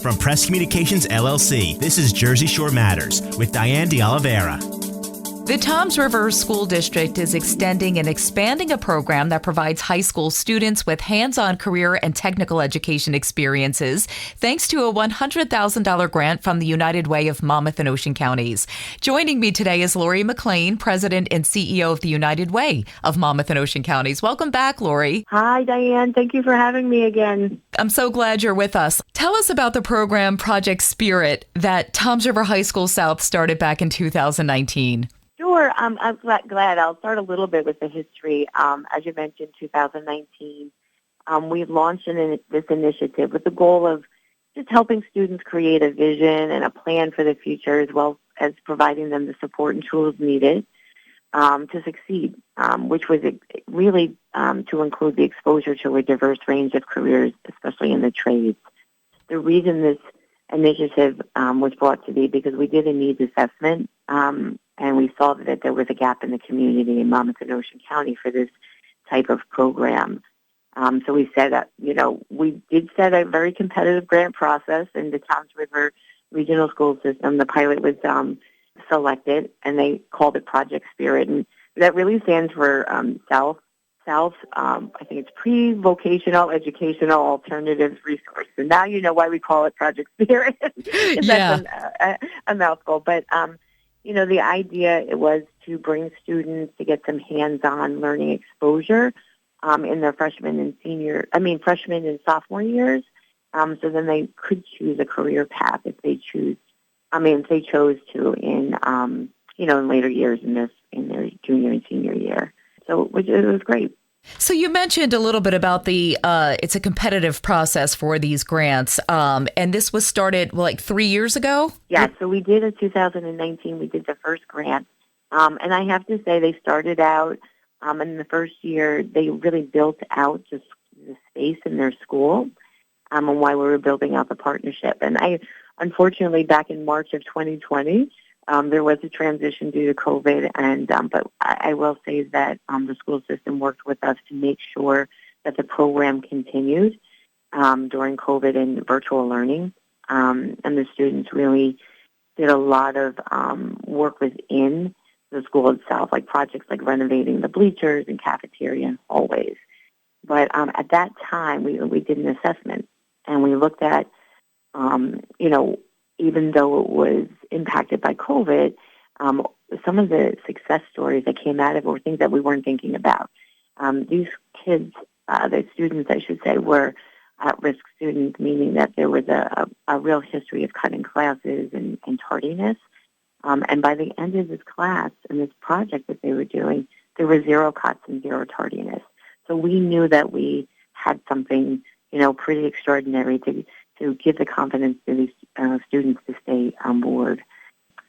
From Press Communications LLC, this is Jersey Shore Matters with Dianne DeOliveira. The Toms River School District is extending and expanding a program that provides high school students with hands-on career and technical education experiences, thanks to a $100,000 grant from the United Way of Monmouth and Ocean Counties. Joining me today is Lori McLane, President and CEO of the United Way of Monmouth and Ocean Counties. Welcome back, Lori. Hi, Diane. Thank you for having me again. I'm so glad you're with us. Tell us about the program Project Spirit that Toms River High School South started back in 2019. Sure. I'm glad. I'll start a little bit with the history. As you mentioned, 2019, we launched this initiative with the goal of just helping students create a vision and a plan for the future, as well as providing them the support and tools needed to succeed, which was really to include the exposure to a diverse range of careers, especially in the trades. The reason this initiative was brought to be because we did a needs assessment, and we saw that there was a gap in the community in Monmouth and Ocean County for this type of program. So we said, we did set a very competitive grant process in the Toms River Regional School System. The pilot was selected, and they called it Project Spirit, and that really stands for South. I think it's pre-vocational educational alternatives resource. And now you know why we call it Project Spirit. Yeah. That's a mouthful. But, the idea it was to bring students to get some hands-on learning exposure in their freshman and sophomore years. So then they could choose a career path if they chose to in later years in their junior and senior year. So it was great. So you mentioned a little bit about it's a competitive process for these grants, and this was started 3 years ago? Yeah, so we did in 2019, we did the first grant, and I have to say they started out, in the first year, they really built out just the space in their school, and why we were building out the partnership. And unfortunately, back in March of 2020, there was a transition due to COVID, but I will say that the school system worked with us to make sure that the program continued during COVID and virtual learning, and the students really did a lot of work within the school itself, like projects like renovating the bleachers and cafeteria and hallways. But at that time, we did an assessment, and we looked at, even though it was impacted by COVID, some of the success stories that came out of it were things that we weren't thinking about. These kids, the students, I should say, were at-risk students, meaning that there was a real history of cutting classes and tardiness. And by the end of this class and this project that they were doing, there were 0 cuts and 0 tardiness. So we knew that we had something, pretty extraordinary to give the confidence to these students to stay on board.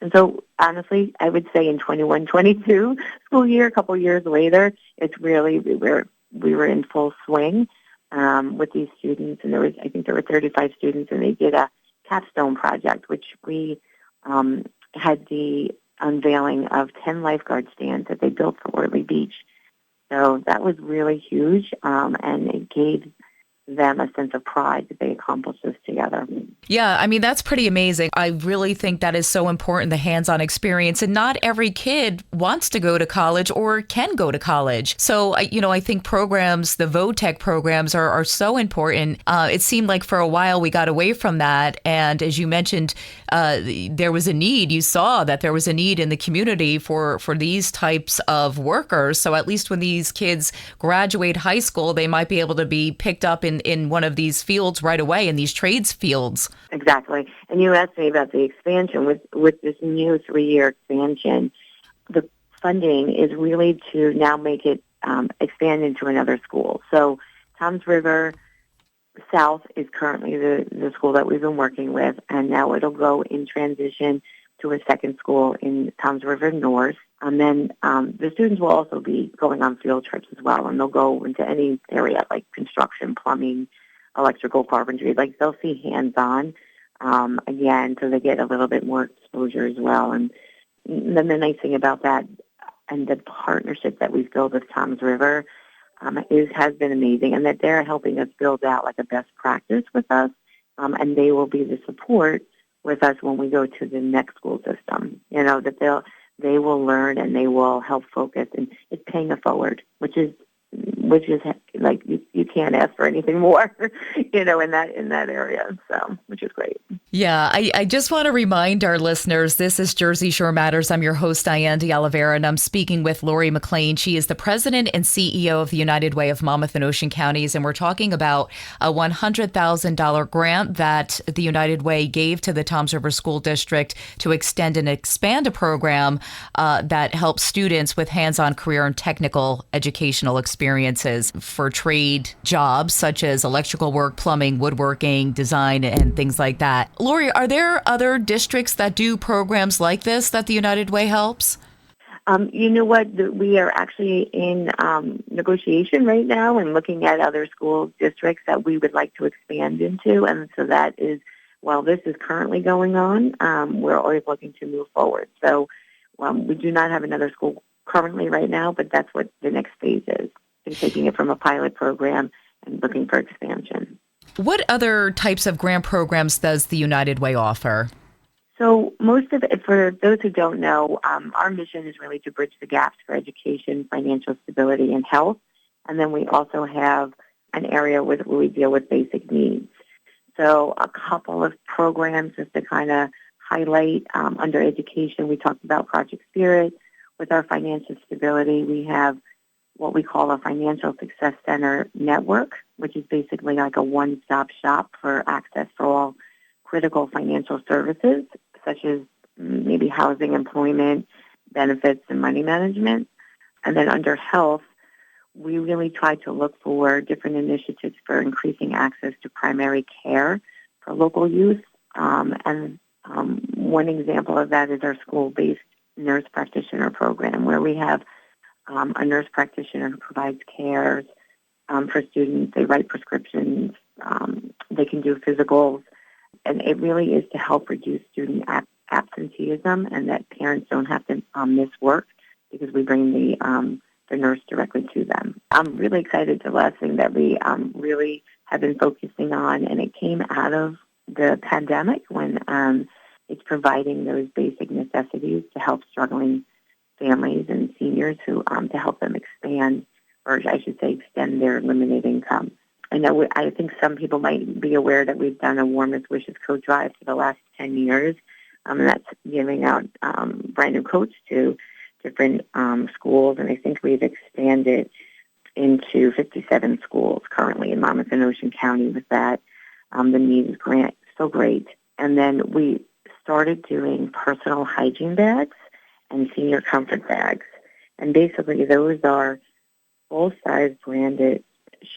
And so, honestly, I would say in 21-22 school year, a couple years later, it's really, we were in full swing with these students. And I think there were 35 students, and they did a capstone project, which we had the unveiling of 10 lifeguard stands that they built for Ortley Beach. So that was really huge, and it gave them a sense of pride that they accomplished this together. Yeah, that's pretty amazing. I really think that is so important, the hands-on experience. And not every kid wants to go to college or can go to college. So, I think programs, the VOTEC programs are so important. It seemed like for a while we got away from that. And as you mentioned, there was a need. You saw that there was a need in the community for these types of workers. So at least when these kids graduate high school, they might be able to be picked up in one of these fields right away, in these trades fields. Exactly. And you asked me about the expansion. With this new 3-year expansion, the funding is really to now make it expand into another school. So Toms River South is currently the school that we've been working with, and now it'll go in transition to a second school in Toms River North. And then the students will also be going on field trips as well, and they'll go into any area like construction, plumbing, electrical, carpentry. Like they'll see hands-on again, so they get a little bit more exposure as well. And then the nice thing about that and the partnership that we've built with Toms River has been amazing, and that they're helping us build out like a best practice with us and they will be the support with us when we go to the next school system. That they will learn and they will help focus, and it's paying it forward, which is like you can't ask for anything more, in that area. So, which is great. Yeah, I just want to remind our listeners, this is Jersey Shore Matters. I'm your host, Dianne DeOliveira, and I'm speaking with Lori McLane. She is the president and CEO of the United Way of Monmouth and Ocean Counties, and we're talking about a $100,000 grant that the United Way gave to the Toms River School District to extend and expand a program that helps students with hands-on career and technical educational experiences for trade jobs such as electrical work, plumbing, woodworking, design, and things like that. Lori, are there other districts that do programs like this that the United Way helps? You know what? We are actually in negotiation right now and looking at other school districts that we would like to expand into. And so that is, while this is currently going on, we're always looking to move forward. So we do not have another school currently right now, but that's what the next phase is. We're taking it from a pilot program and looking for expansion. What other types of grant programs does the United Way offer? So most of it, for those who don't know, our mission is really to bridge the gaps for education, financial stability, and health. And then we also have an area where we deal with basic needs. So a couple of programs just to kind of highlight under education, we talked about Project Spirit. With our financial stability, we have what we call a Financial Success Center network, which is basically like a one-stop shop for access for all critical financial services, such as maybe housing, employment, benefits, and money management. And then under health, we really try to look for different initiatives for increasing access to primary care for local youth. And one example of that is our school-based nurse practitioner program, where we have a nurse practitioner who provides care for students. They write prescriptions. They can do physicals. And it really is to help reduce student absenteeism and that parents don't have to miss work because we bring the nurse directly to them. I'm really excited. The last thing that we really have been focusing on, and it came out of the pandemic when it's providing those basic necessities to help struggling families and seniors who to help them expand, or I should say extend their limited income. I think some people might be aware that we've done a Warmest Wishes coat drive for the last 10 years, and that's giving out brand new coats to different schools, and I think we've expanded into 57 schools currently in Monmouth and Ocean County with that. The need is so great. And then we started doing personal hygiene bags and senior comfort bags. And basically those are full-size branded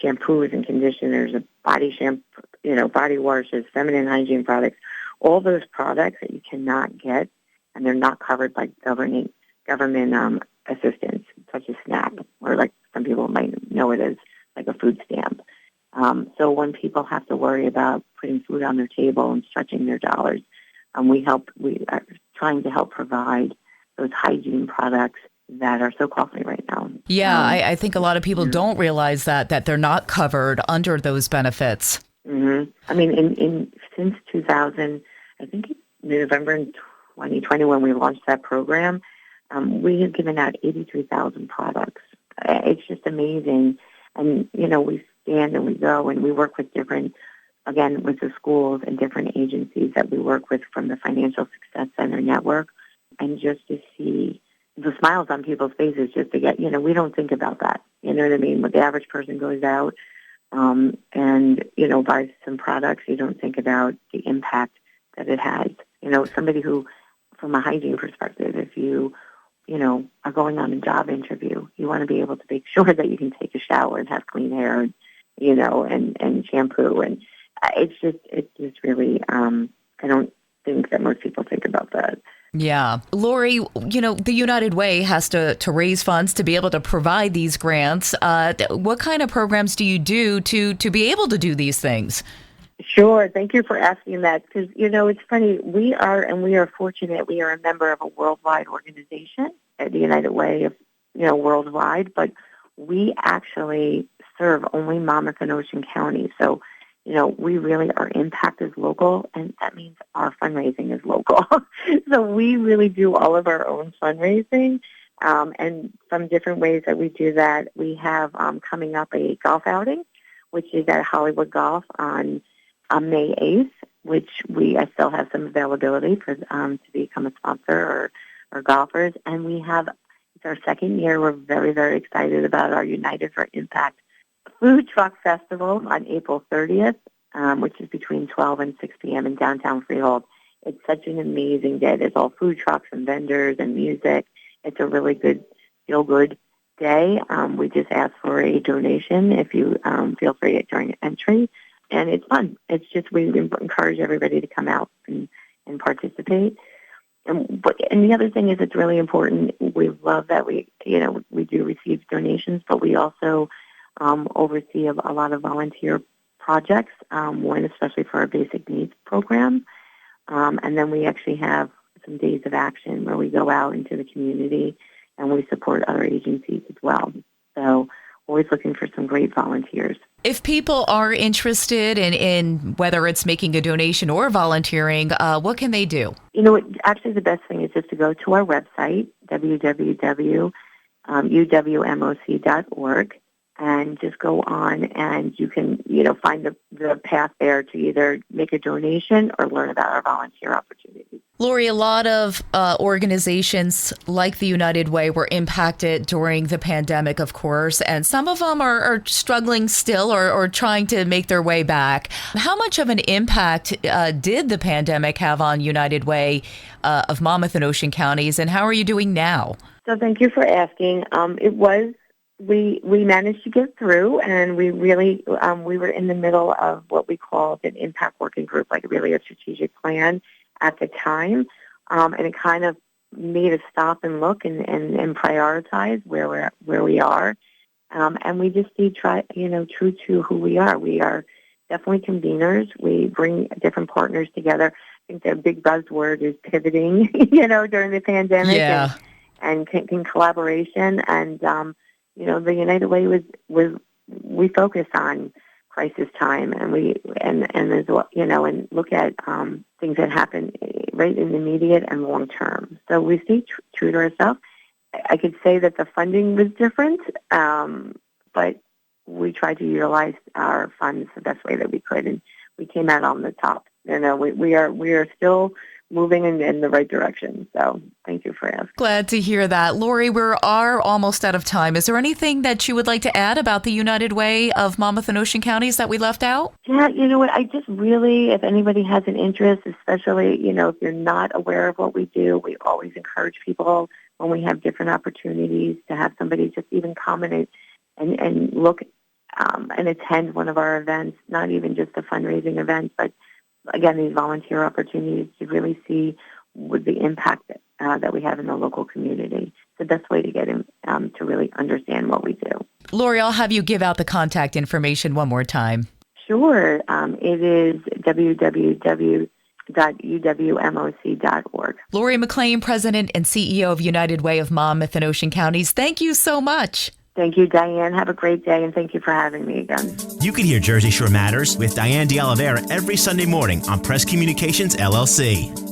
shampoos and conditioners, body shampoo, body washes, feminine hygiene products, all those products that you cannot get and they're not covered by government assistance, such as SNAP, or like some people might know it as like a food stamp. So when people have to worry about putting food on their table and stretching their dollars, we are trying to help provide those hygiene products that are so costly right now. Yeah, I think a lot of people don't realize that they're not covered under those benefits. Mm-hmm. I mean, since 2000, I think November in 2020 when we launched that program, we have given out 83,000 products. It's just amazing. And, we stand and we go and we work with with the schools and different agencies that we work with from the Financial Success Center network. And just to see the smiles on people's faces just to get, we don't think about that. You know what I mean? When the average person goes out and, buys some products, you don't think about the impact that it has. Somebody who, from a hygiene perspective, if you are going on a job interview, you want to be able to make sure that you can take a shower and have clean hair, and shampoo. And it's just really, I don't think that most people think about that. Yeah. Lori, the United Way has to raise funds to be able to provide these grants. What kind of programs do you do to be able to do these things? Sure. Thank you for asking that because, it's funny. We are fortunate. We are a member of a worldwide organization at the United Way of, worldwide, but we actually serve only Monmouth and Ocean County. So, we really, our impact is local, and that means our fundraising is local. So we really do all of our own fundraising, and some different ways that we do that. We have coming up a golf outing, which is at Hollywood Golf on May 8th, which I still have some availability for to become a sponsor or golfers. And it's our second year. We're very, very excited about our United for Impact Food Truck Festival on April 30th, which is between 12 and 6 p.m. in downtown Freehold. It's such an amazing day. There's all food trucks and vendors and music. It's a really good, feel-good day. We just ask for a donation if you feel free during entry. And it's fun. It's just, we encourage everybody to come out and participate. And the other thing is, it's really important. We love that we do receive donations, but we also oversee a lot of volunteer projects, one especially for our basic needs program. And then we actually have some days of action where we go out into the community and we support other agencies as well. So always looking for some great volunteers. If people are interested in whether it's making a donation or volunteering, what can they do? Actually the best thing is just to go to our website, www.uwmoc.org, and just go on and you can, find the path there to either make a donation or learn about our volunteer opportunities. Lori, a lot of organizations like the United Way were impacted during the pandemic, of course, and some of them are struggling still or trying to make their way back. How much of an impact did the pandemic have on United Way of Monmouth and Ocean counties, and how are you doing now? So thank you for asking. We managed to get through, and we really we were in the middle of what we called an impact working group, like really a strategic plan at the time, and it kind of made us stop and look and prioritize where we are, and we just stayed true to who we are. We are definitely conveners. We bring different partners together. I think the big buzzword is pivoting, during the pandemic, and collaboration and. The United Way we focus on crisis time, and as well, and look at things that happen right in the immediate and long term. So we stay true to ourselves. I could say that the funding was different, but we tried to utilize our funds the best way that we could, and we came out on the top. We are still moving in the right direction. So thank you for asking. Glad to hear that. Lori, we are almost out of time. Is there anything that you would like to add about the United Way of Monmouth and Ocean counties that we left out? Yeah, you know what? I just really, if anybody has an interest, especially, if you're not aware of what we do, we always encourage people when we have different opportunities to have somebody just even comment and look and attend one of our events, not even just a fundraising event, but again, these volunteer opportunities to really see with the impact that we have in the local community. It's the best way to get in, to really understand what we do. Lori, I'll have you give out the contact information one more time. Sure. It is www.uwmoc.org. Lori McLane, President and CEO of United Way of Monmouth and Ocean counties. Thank you so much. Thank you, Diane. Have a great day, and thank you for having me again. You can hear Jersey Shore Matters with Dianne DeOliveira every Sunday morning on Press Communications, LLC.